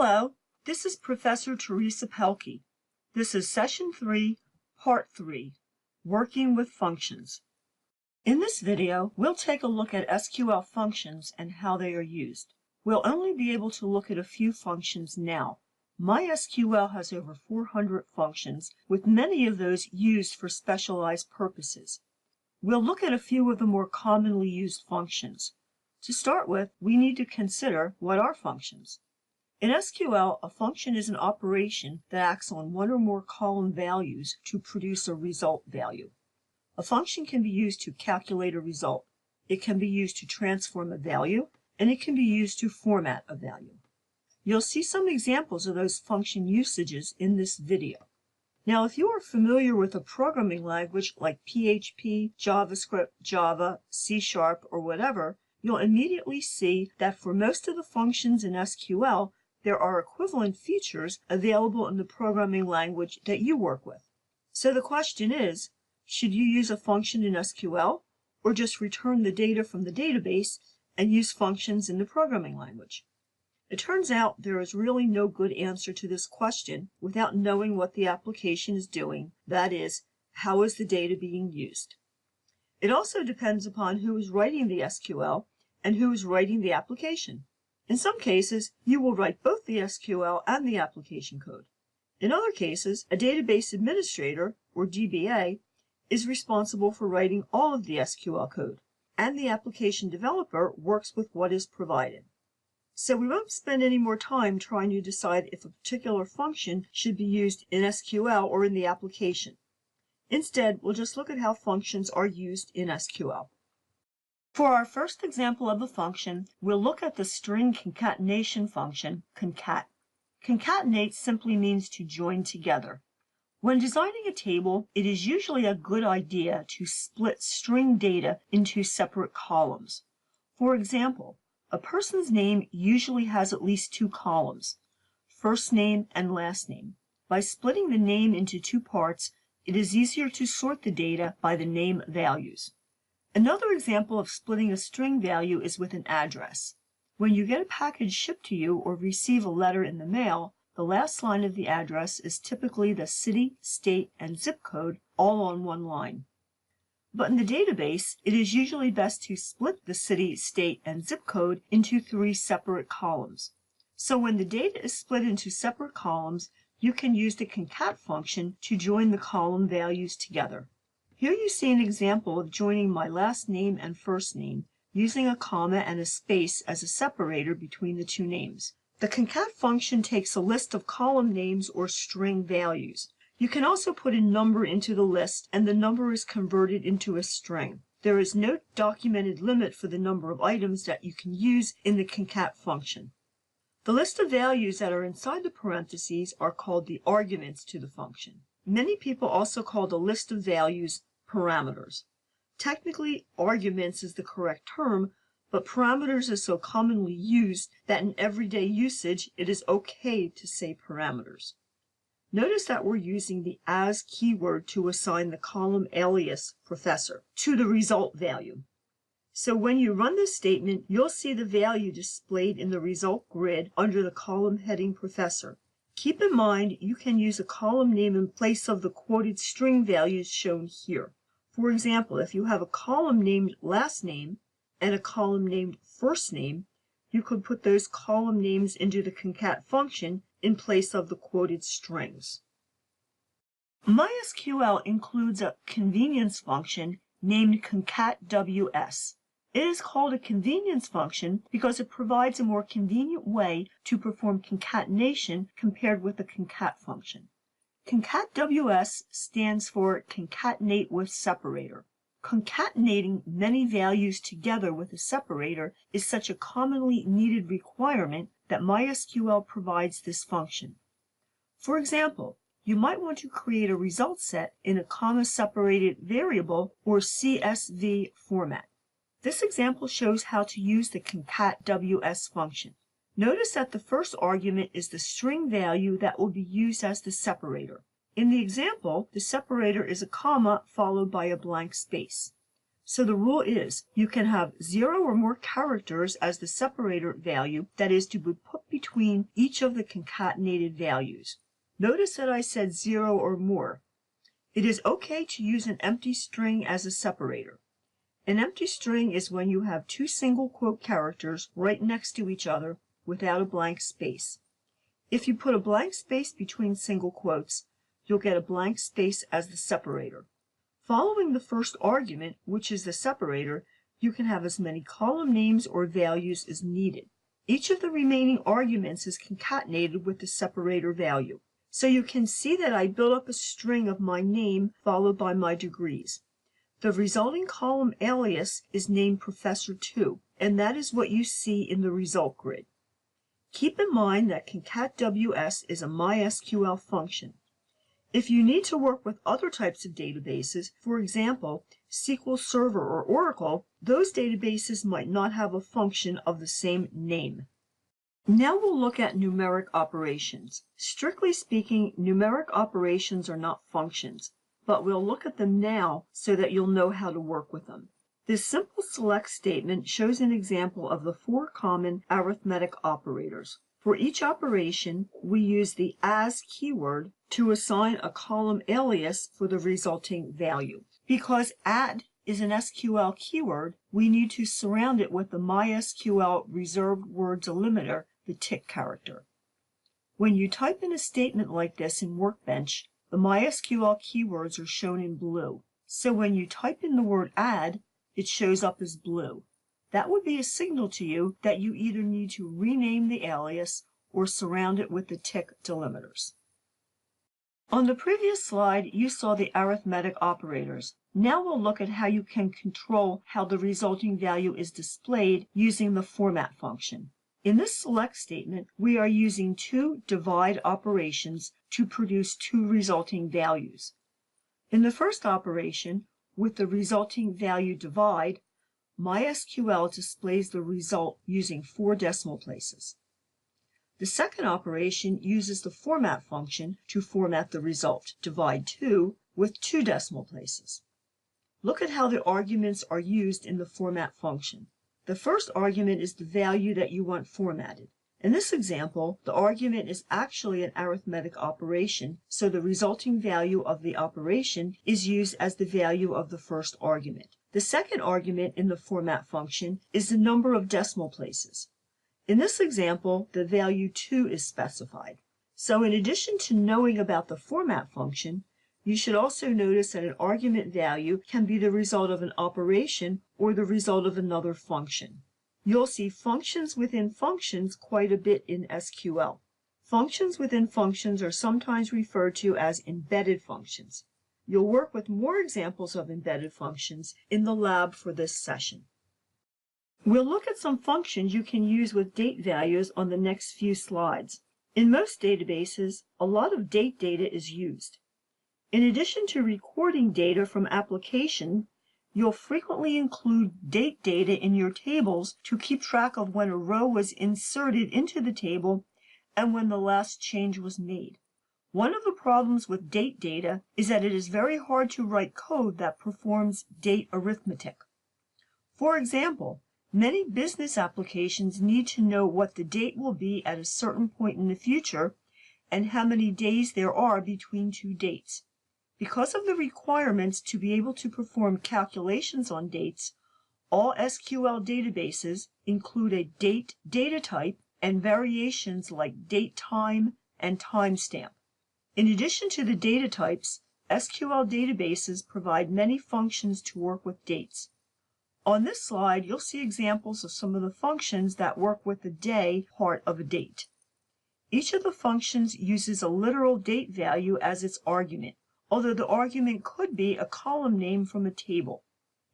Hello, this is Professor Teresa Pelkie. This is Session 3, Part 3, Working with Functions. In this video, we'll take a look at SQL functions and how they are used. We'll only be able to look at a few functions now. MySQL has over 400 functions, with many of those used for specialized purposes. We'll look at a few of the more commonly used functions. To start with, we need to consider what are functions. In SQL, a function is an operation that acts on one or more column values to produce a result value. A function can be used to calculate a result. It can be used to transform a value, and it can be used to format a value. You'll see some examples of those function usages in this video. Now, if you are familiar with a programming language like PHP, JavaScript, Java, C#, or whatever, you'll immediately see that for most of the functions in SQL, there are equivalent features available in the programming language that you work with. So the question is, should you use a function in SQL or just return the data from the database and use functions in the programming language? It turns out there is really no good answer to this question without knowing what the application is doing, that is, how is the data being used. It also depends upon who is writing the SQL and who is writing the application. In some cases, you will write both the SQL and the application code. In other cases, a database administrator, or DBA, is responsible for writing all of the SQL code, and the application developer works with what is provided. So we won't spend any more time trying to decide if a particular function should be used in SQL or in the application. Instead, we'll just look at how functions are used in SQL. For our first example of a function, we'll look at the string concatenation function, concat. Concatenate simply means to join together. When designing a table, it is usually a good idea to split string data into separate columns. For example, a person's name usually has at least two columns, first name and last name. By splitting the name into two parts, it is easier to sort the data by the name values. Another example of splitting a string value is with an address. When you get a package shipped to you or receive a letter in the mail, the last line of the address is typically the city, state, and zip code all on one line. But in the database, it is usually best to split the city, state, and zip code into three separate columns. So when the data is split into separate columns, you can use the concat function to join the column values together. Here you see an example of joining my last name and first name using a comma and a space as a separator between the two names. The concat function takes a list of column names or string values. You can also put a number into the list and the number is converted into a string. There is no documented limit for the number of items that you can use in the concat function. The list of values that are inside the parentheses are called the arguments to the function. Many people also call the list of values parameters. Technically, arguments is the correct term, but parameters is so commonly used that in everyday usage it is okay to say parameters. Notice that we're using the as keyword to assign the column alias professor to the result value. So when you run this statement, you'll see the value displayed in the result grid under the column heading professor. Keep in mind you can use a column name in place of the quoted string values shown here. For example, if you have a column named last name and a column named first name, you could put those column names into the concat function in place of the quoted strings. MySQL includes a convenience function named concat_ws. It is called a convenience function because it provides a more convenient way to perform concatenation compared with the concat function. Concat_ws stands for concatenate with separator. Concatenating many values together with a separator is such a commonly needed requirement that MySQL provides this function. For example, you might want to create a result set in a comma-separated variable or CSV format. This example shows how to use the concat_ws function. Notice that the first argument is the string value that will be used as the separator. In the example, the separator is a comma followed by a blank space. So the rule is you can have 0 or more characters as the separator value that is to be put between each of the concatenated values. Notice that I said 0 or more. It is okay to use an empty string as a separator. An empty string is when you have two single quote characters right next to each other without a blank space. If you put a blank space between single quotes, you'll get a blank space as the separator. Following the first argument, which is the separator, you can have as many column names or values as needed. Each of the remaining arguments is concatenated with the separator value. So you can see that I built up a string of my name followed by my degrees. The resulting column alias is named Professor 2, and that is what you see in the result grid. Keep in mind that concat_ws is a MySQL function. If you need to work with other types of databases, for example, SQL Server or Oracle, those databases might not have a function of the same name. Now we'll look at numeric operations. Strictly speaking, numeric operations are not functions, but we'll look at them now so that you'll know how to work with them. This simple select statement shows an example of the 4 common arithmetic operators. For each operation, we use the as keyword to assign a column alias for the resulting value. Because add is an SQL keyword, we need to surround it with the MySQL reserved word delimiter, the tick character. When you type in a statement like this in Workbench, the MySQL keywords are shown in blue. So when you type in the word add, it shows up as blue. That would be a signal to you that you either need to rename the alias or surround it with the tick delimiters. On the previous slide, you saw the arithmetic operators. Now we'll look at how you can control how the resulting value is displayed using the format function. In this select statement, we are using 2 divide operations to produce 2 resulting values. In the first operation, with the resulting value divide, MySQL displays the result using 4 decimal places. The second operation uses the format function to format the result, divide 2, with 2 decimal places. Look at how the arguments are used in the format function. The first argument is the value that you want formatted. In this example, the argument is actually an arithmetic operation, so the resulting value of the operation is used as the value of the first argument. The second argument in the format function is the number of decimal places. In this example, the value 2 is specified. So in addition to knowing about the format function, you should also notice that an argument value can be the result of an operation or the result of another function. You'll see functions within functions quite a bit in SQL. Functions within functions are sometimes referred to as embedded functions. You'll work with more examples of embedded functions in the lab for this session. We'll look at some functions you can use with date values on the next few slides. In most databases, a lot of date data is used. In addition to recording data from application, you'll frequently include date data in your tables to keep track of when a row was inserted into the table and when the last change was made. One of the problems with date data is that it is very hard to write code that performs date arithmetic. For example, many business applications need to know what the date will be at a certain point in the future and how many days there are between 2 dates. Because of the requirements to be able to perform calculations on dates, all SQL databases include a date data type and variations like datetime and timestamp. In addition to the data types, SQL databases provide many functions to work with dates. On this slide, you'll see examples of some of the functions that work with the day part of a date. Each of the functions uses a literal date value as its argument, although the argument could be a column name from a table.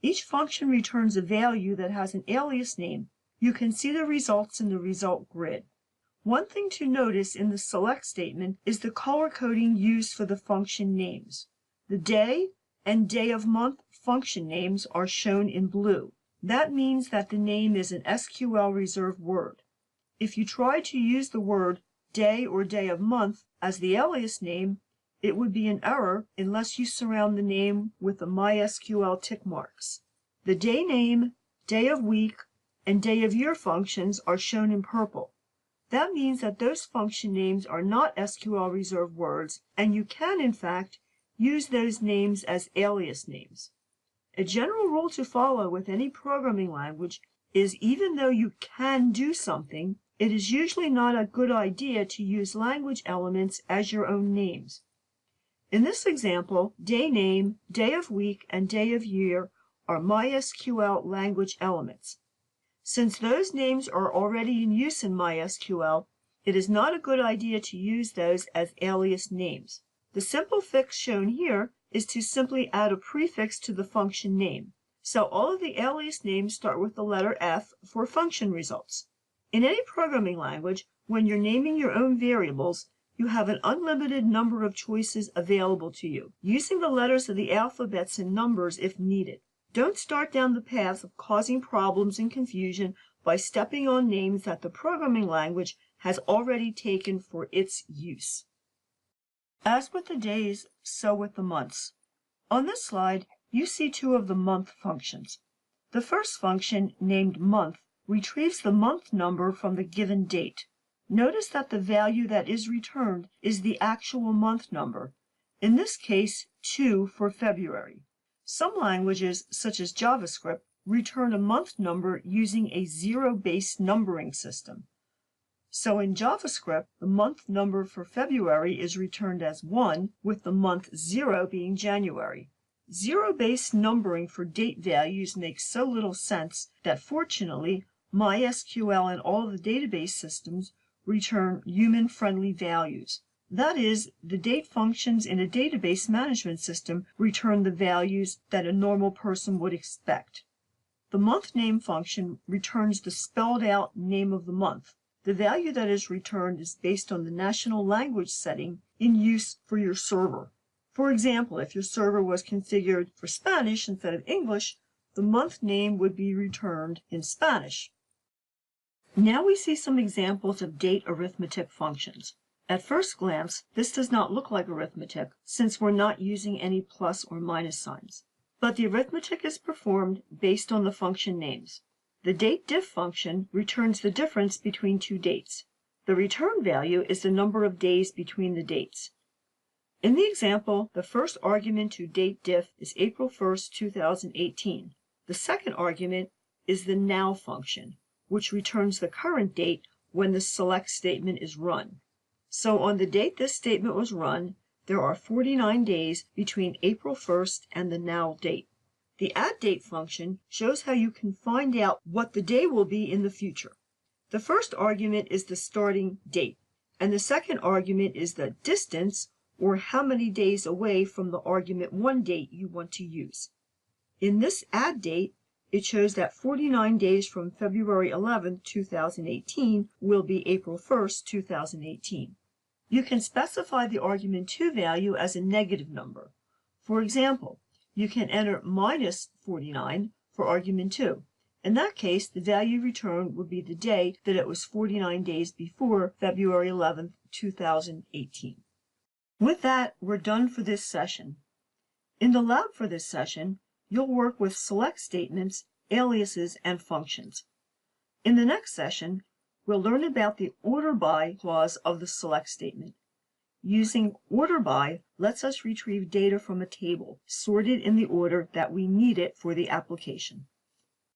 Each function returns a value that has an alias name. You can see the results in the result grid. One thing to notice in the select statement is the color coding used for the function names. The day and day of month function names are shown in blue. That means that the name is an SQL reserved word. If you try to use the word day or day of month as the alias name, it would be an error unless you surround the name with the MySQL tick marks. The day name, day of week, and day of year functions are shown in purple. That means that those function names are not SQL reserved words, and you can, in fact, use those names as alias names. A general rule to follow with any programming language is even though you can do something, it is usually not a good idea to use language elements as your own names. In this example, day name, day of week, and day of year are MySQL language elements. Since those names are already in use in MySQL, it is not a good idea to use those as alias names. The simple fix shown here is to simply add a prefix to the function name. So all of the alias names start with the letter F for function results. In any programming language, when you're naming your own variables, you have an unlimited number of choices available to you, using the letters of the alphabets and numbers if needed. Don't start down the path of causing problems and confusion by stepping on names that the programming language has already taken for its use. As with the days, so with the months. On this slide, you see two of the month functions. The first function, named month, retrieves the month number from the given date. Notice that the value that is returned is the actual month number, in this case 2 for February. Some languages, such as JavaScript, return a month number using a zero-based numbering system. So in JavaScript, the month number for February is returned as 1, with the month 0 being January. Zero-based numbering for date values makes so little sense that fortunately, MySQL and all of the database systems return human-friendly values. That is, the date functions in a database management system return the values that a normal person would expect. The month name function returns the spelled out name of the month. The value that is returned is based on the national language setting in use for your server. For example, if your server was configured for Spanish instead of English, the month name would be returned in Spanish. Now we see some examples of date arithmetic functions. At first glance, this does not look like arithmetic, since we're not using any plus or minus signs. But the arithmetic is performed based on the function names. The dateDiff function returns the difference between two dates. The return value is the number of days between the dates. In the example, the first argument to dateDiff is April 1st, 2018. The second argument is the now function, which returns the current date when the select statement is run. So on the date this statement was run, there are 49 days between April 1st and the now date. The addDate function shows how you can find out what the day will be in the future. The first argument is the starting date, and the second argument is the distance, or how many days away from the argument 1 date you want to use. In this addDate, it shows that 49 days from February 11, 2018 will be April 1st, 2018. You can specify the argument 2 value as a negative number. For example, you can enter minus 49 for argument 2. In that case, the value returned would be the day that it was 49 days before February 11, 2018. With that, we're done for this session. In the lab for this session, you'll work with select statements, aliases, and functions. In the next session, we'll learn about the order by clause of the select statement. Using order by lets us retrieve data from a table, sorted in the order that we need it for the application.